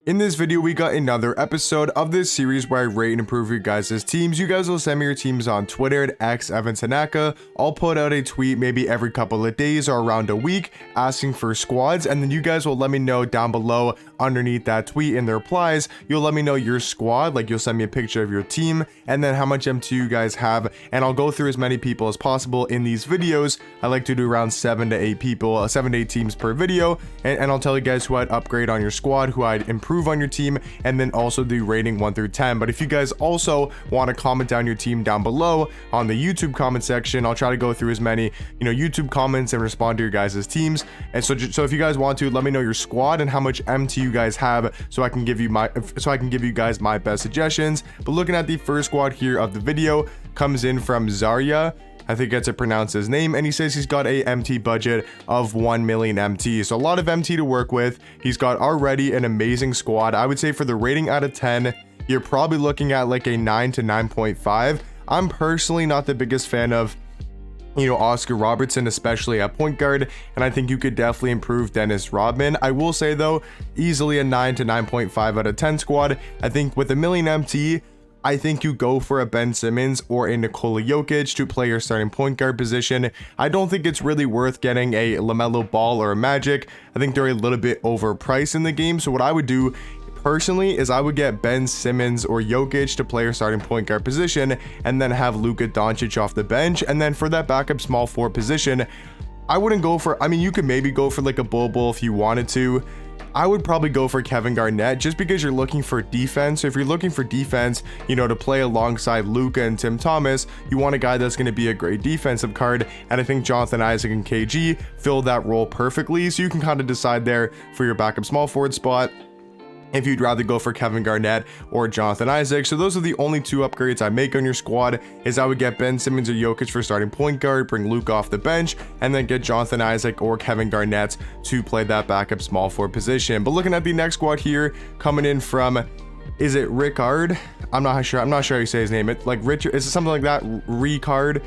In this video, we got another episode of this series where I rate and improve your guys' teams. You guys will send me your teams on Twitter at @XEvanTanaka. I'll put out a tweet maybe every couple of days or around a week asking for squads, and then you guys will let me know down below underneath that tweet in the replies. You'll let me know your squad, like you'll send me a picture of your team and then how much MT you guys have, and I'll go through as many people as possible in these videos. I like to do around 7 to 8 people, 7 to 8 teams per video, and I'll tell you guys who I'd upgrade on your squad, who I'd improve on your team, and then also do rating 1 through 10. But if you guys also want to comment down your team down below on the YouTube comment section, I'll try to go through as many YouTube comments and respond to your guys' teams. And so if you guys want to, let me know your squad and how much MT you guys have, so I can give you guys my best suggestions. But looking at the first squad here of the video, comes in from Zarya, I think that's to pronounce his name, and he says he's got a MT budget of 1 million MT, so a lot of MT to work with. He's got already an amazing squad. I would say for the rating out of 10, you're probably looking at like a 9 to 9.5. I'm personally not the biggest fan of Oscar Robertson, especially at point guard, and I think you could definitely improve Dennis Rodman. I will say though, easily a 9 to 9.5 out of 10 squad. I think with a million MT, I think you go for a Ben Simmons or a Nikola Jokic to play your starting point guard position. I don't think it's really worth getting a LaMelo Ball or a Magic. I think they're a little bit overpriced in the game. So what I would do personally is I would get Ben Simmons or Jokic to play your starting point guard position, and then have Luka Doncic off the bench. And then for that backup small forward position, I wouldn't go for, you could maybe go for like a Bobo if you wanted to. I would probably go for Kevin Garnett just because you're looking for defense. So if you're looking for defense, to play alongside Luka and Tim Thomas, you want a guy that's going to be a great defensive card. And I think Jonathan Isaac and KG fill that role perfectly. So you can kind of decide there for your backup small forward spot if you'd rather go for Kevin Garnett or Jonathan Isaac. So those are the only two upgrades I make on your squad. Is I would get Ben Simmons or Jokic for starting point guard, bring Luke off the bench, and then get Jonathan Isaac or Kevin Garnett to play that backup small forward position. But looking at the next squad here, coming in from, is it Rickard? I'm not sure how you say his name. It like Richard, is it something like that? Rickard.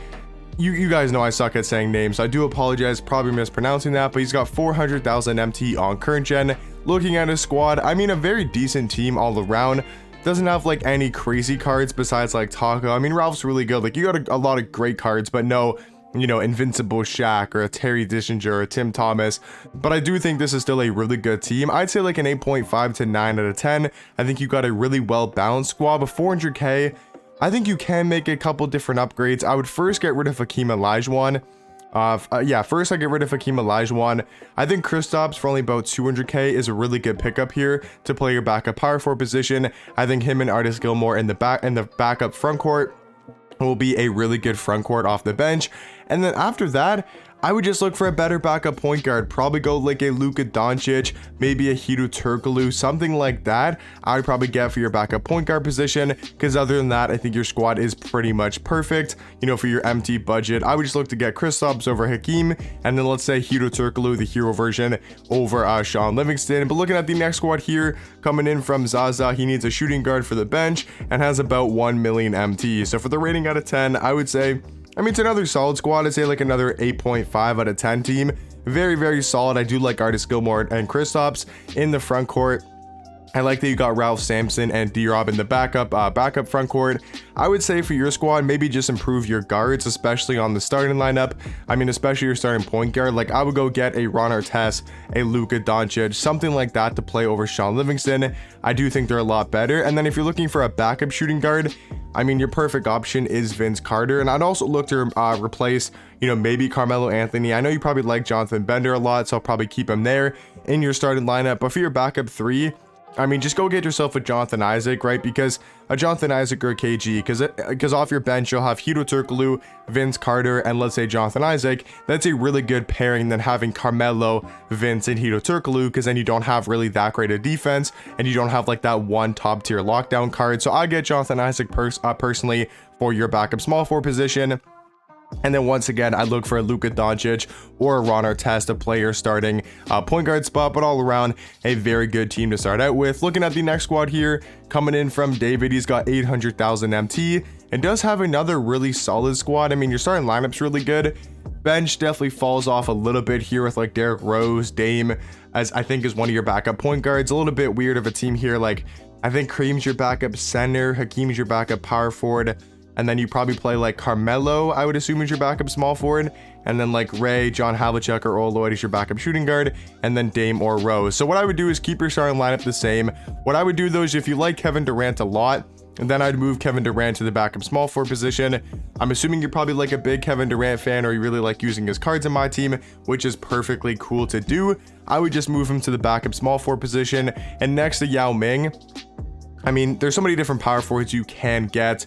You guys know I suck at saying names, so I do apologize, probably mispronouncing that, but he's got 400,000 MT on current gen. Looking at his squad, a very decent team all around. Doesn't have like any crazy cards besides like Taco. Ralph's really good. Like, you got a lot of great cards, but no, Invincible Shaq or a Terry Dishinger or a Tim Thomas. But I do think this is still a really good team. I'd say like an 8.5 to 9 out of 10. I think you got a really well balanced squad, but 400k, I think you can make a couple different upgrades. I would first get rid of Hakeem Olajuwon. First I get rid of Hakeem Olajuwon. I think Kristaps for only about 200k is a really good pickup here to play your backup power forward position. I think him and Artis Gilmore in the backup front court will be a really good front court off the bench. And then after that, I would just look for a better backup point guard. Probably go like a Luka Doncic, maybe a Hedo Turkoglu, something like that. I would probably get for your backup point guard position, because other than that, I think your squad is pretty much perfect. For your MT budget, I would just look to get Kristaps over Hakeem, and then let's say Hedo Turkoglu, the hero version, over Sean Livingston. But looking at the next squad here, coming in from Zaza, he needs a shooting guard for the bench and has about 1 million MT. So for the rating out of 10, I would say, it's another solid squad. I'd say like another 8.5 out of 10 team. Very, very solid. I do like Artis Gilmore and Kristaps in the front court. I like that you got Ralph Sampson and D-Rob in the backup front court. I would say for your squad, maybe just improve your guards, especially on the starting lineup. Especially your starting point guard. Like, I would go get a Ron Artest, a Luka Doncic, something like that to play over Sean Livingston. I do think they're a lot better. And then if you're looking for a backup shooting guard, your perfect option is Vince Carter. And I'd also look to replace, maybe Carmelo Anthony. I know you probably like Jonathan Bender a lot, so I'll probably keep him there in your starting lineup. But for your backup three, just go get yourself a Jonathan Isaac, right? Because a Jonathan Isaac or a KG, because off your bench, you'll have Hedo Turkoglu, Vince Carter, and let's say Jonathan Isaac. That's a really good pairing than having Carmelo, Vince, and Hedo Turkoglu, because then you don't have really that great a defense, and you don't have like that one top tier lockdown card. So I get Jonathan Isaac personally for your backup small forward position. And then once again, I look for a Luka Doncic or a Ron Artest to play your starting point guard spot, but all around a very good team to start out with. Looking at the next squad here, coming in from David, he's got 800,000 MT and does have another really solid squad. Your starting lineup's really good. Bench definitely falls off a little bit here with like Derrick Rose, Dame, as I think is one of your backup point guards. A little bit weird of a team here. Like, I think Kareem's your backup center, Hakeem's your backup power forward, and then you probably play like Carmelo, I would assume, is your backup small forward, and then like Ray, John Havlicek, or Earl Lloyd is your backup shooting guard, and then Dame or Rose. So what I would do is keep your starting lineup the same. What I would do though is, if you like Kevin Durant a lot, and then I'd move Kevin Durant to the backup small forward position. I'm assuming you're probably like a big Kevin Durant fan, or you really like using his cards in my team, which is perfectly cool to do. I would just move him to the backup small forward position. And next to Yao Ming, I mean, there's so many different power forwards you can get.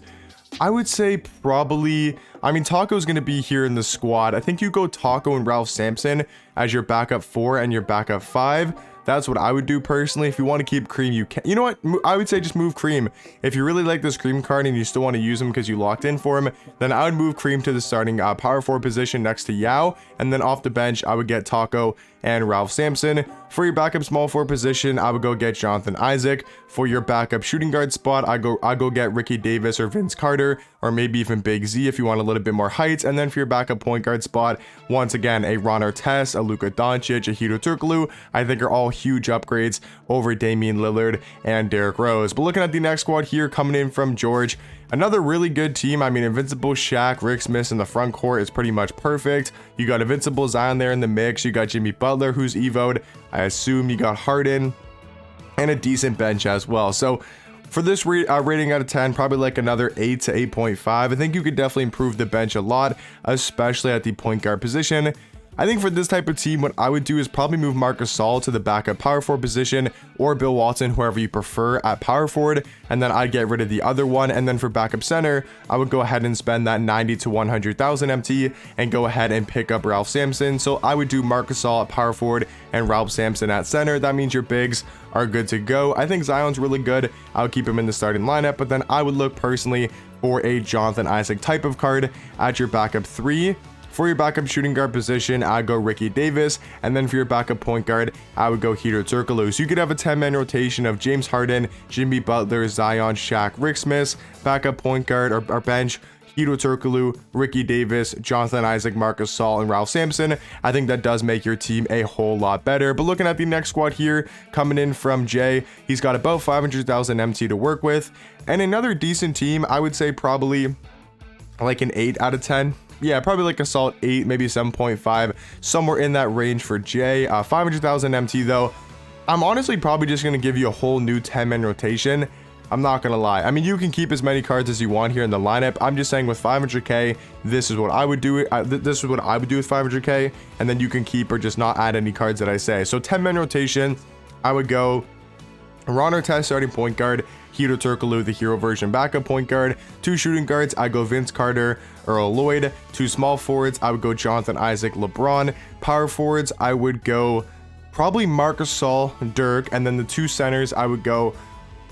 I would say probably, I mean, Taco's going to be here in the squad. I think you go Taco and Ralph Sampson as your backup 4 and your backup 5. That's what I would do personally. If you want to keep Kareem, you can. You know what? I would say just move Kareem. If you really like this Kareem card and you still want to use him because you locked in for him, then I would move Kareem to the starting power forward position next to Yao. And then off the bench, I would get Taco and Ralph Sampson. For your backup small forward position, I would go get Jonathan Isaac. For your backup shooting guard spot, I go get Ricky Davis or Vince Carter, or maybe even Big Z if you want a little bit more height. And then for your backup point guard spot, once again, a Ron Artest, a Luka Doncic, a Hedo Turkoglu, I think are all huge upgrades over Damian Lillard and Derrick Rose. But looking at the next squad here, coming in from George, another really good team. I mean, Invincible Shaq, Rick Smith in the front court is pretty much perfect. You got Invincible Zion there in the mix. You got Jimmy Butler, who's evoed. I assume you got Harden, and a decent bench as well. So for this rating out of 10, probably like another 8 to 8.5. I think you could definitely improve the bench a lot, especially at the point guard position. I think for this type of team, what I would do is probably move Marc Gasol to the backup power forward position, or Bill Walton, whoever you prefer, at power forward, and then I'd get rid of the other one. And then for backup center, I would go ahead and spend that 90 to 100,000 MT and go ahead and pick up Ralph Sampson. So I would do Marc Gasol at power forward and Ralph Sampson at center. That means your bigs are good to go. I think Zion's really good. I would keep him in the starting lineup, but then I would look personally for a Jonathan Isaac type of card at your backup 3. For your backup shooting guard position, I'd go Ricky Davis, and then for your backup point guard, I would go Hedo Turkoglu. So you could have a 10-man rotation of James Harden, Jimmy Butler, Zion, Shaq, Rick Smith, backup point guard or bench, Hedo Turkoglu, Ricky Davis, Jonathan Isaac, Marc Gasol, and Ralph Sampson. I think that does make your team a whole lot better. But looking at the next squad here, coming in from Jay, he's got about 500,000 MT to work with, and another decent team. I would say probably like an 8 out of 10. Yeah, probably like a solid 8, maybe 7.5, somewhere in that range for Jay. 500,000 MT though. I'm honestly probably just going to give you a whole new 10-man rotation. I'm not going to lie. I mean, you can keep as many cards as you want here in the lineup. I'm just saying with 500k, this is what I would do. This is what I would do with 500k, and then you can keep or just not add any cards that I say. So 10-man rotation, I would go Ron Artest starting point guard, Hedo Turkoglu, the hero version backup point guard. 2 shooting guards, I go Vince Carter, Earl Lloyd. 2 small forwards, I would go Jonathan Isaac, LeBron. Power forwards, I would go probably Marc Gasol, Dirk, and then the 2 centers, I would go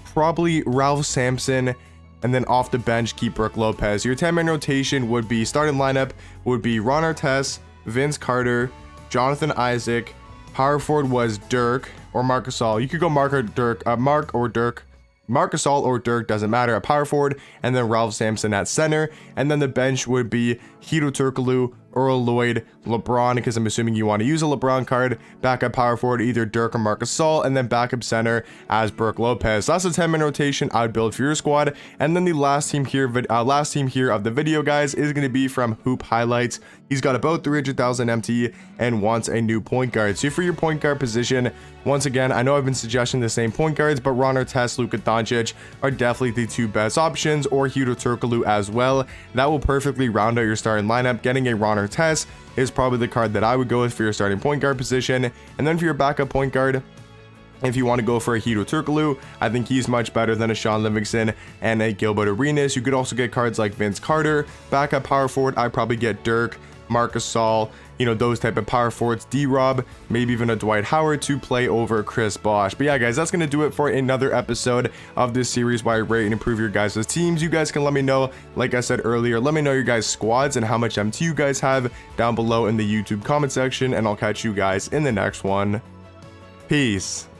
probably Ralph Sampson, and then off the bench, keep Brook Lopez. Your 10-man rotation would be, starting lineup would be Ron Artest, Vince Carter, Jonathan Isaac. Power forward was Dirk or Marc Gasol. You could go Marc or Dirk, Marc Gasol or Dirk, doesn't matter, at power forward, and then Ralph Sampson at center. And then the bench would be Hedo Turkoglu, Earl Lloyd, LeBron, because I'm assuming you want to use a LeBron card. Backup power forward, either Dirk or Marc Gasol, and then backup center as Brook Lopez. So that's a 10-man rotation I would build for your squad. And then the last team here of the video, guys, is going to be from Hoop Highlights. He's got about 300,000 MT and wants a new point guard. So for your point guard position, once again, I know I've been suggesting the same point guards, but Ron Artest, Luka Doncic are definitely the 2 best options, or Hedo Turkoglu as well. That will perfectly round out your starting lineup. Getting a Ron Artest is probably the card that I would go with for your starting point guard position. And then for your backup point guard, if you want to go for a Hedo Turkoglu, I think he's much better than a Sean Livingston and a Gilbert Arenas. You could also get cards like Vince Carter. Backup power forward, I'd probably get Dirk, Marc Gasol, you know, those type of power forwards, D-Rob, maybe even a Dwight Howard to play over Chris Bosh. But yeah, guys, that's going to do it for another episode of this series why I rate and improve your guys' teams. You guys can let me know, like I said earlier, let me know your guys' squads and how much MT you guys have down below in the YouTube comment section, and I'll catch you guys in the next one. Peace.